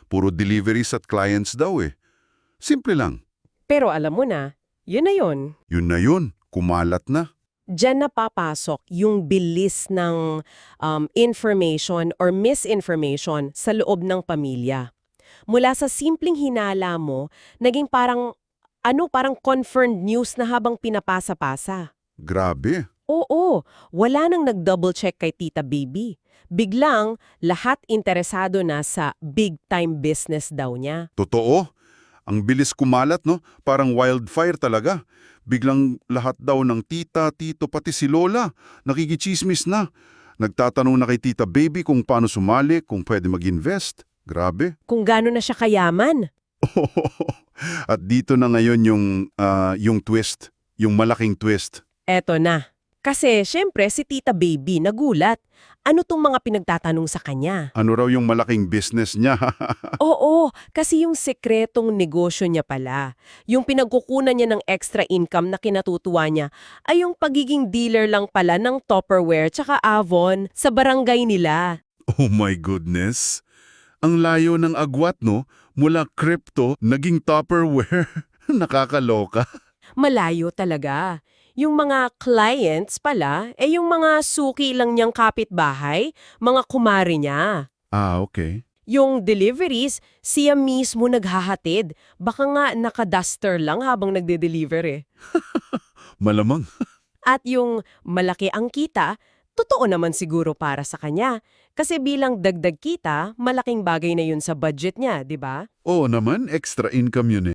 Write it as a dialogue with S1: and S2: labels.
S1: Puro deliveries at clients daw eh. Simple lang.
S2: Pero alam mo na, yun na yun.
S1: Yun na yun, kumalat na.
S2: Diyan na papasok yung bilis ng information or misinformation sa loob ng pamilya. Mula sa simpleng hinala mo, naging parang confirmed news na habang pinapasa-pasa.
S1: Grabe.
S2: Oo, wala nang nag-double check kay Tita Baby. Biglang, lahat interesado na sa big-time business daw niya.
S1: Totoo. Ang bilis kumalat, no? Parang wildfire talaga. Biglang lahat daw ng tita, tito, pati si Lola, nakikichismis na. Nagtatanong na kay Tita Baby kung paano sumali, kung pwede mag-invest. Grabe.
S2: Kung gaano na siya kayaman.
S1: At dito na ngayon yung twist, yung malaking twist.
S2: Eto na. Kasi, syempre, si Tita Baby nagulat. Ano tong mga pinagtatanong sa kanya?
S1: Ano raw yung malaking business niya?
S2: Oo, kasi yung sekretong negosyo niya pala, yung pinagkukunan niya ng extra income na kinatutuwa niya, ay yung pagiging dealer lang pala ng Tupperware tsaka Avon sa barangay nila.
S1: Oh my goodness. Ang layo ng agwat, no? Mula crypto, naging Tupperware. Nakakaloka.
S2: Malayo talaga. Yung mga clients pala, yung mga suki lang niyang kapitbahay, mga kumari niya.
S1: Ah, okay.
S2: Yung deliveries, siya mismo naghahatid. Baka nga naka-duster lang habang nagde-deliver eh.
S1: Malamang.
S2: At yung malaki ang kita, totoo naman siguro para sa kanya. Kasi bilang dagdag kita, malaking bagay na yun sa budget niya, di ba?
S1: Oo naman, extra income yun eh.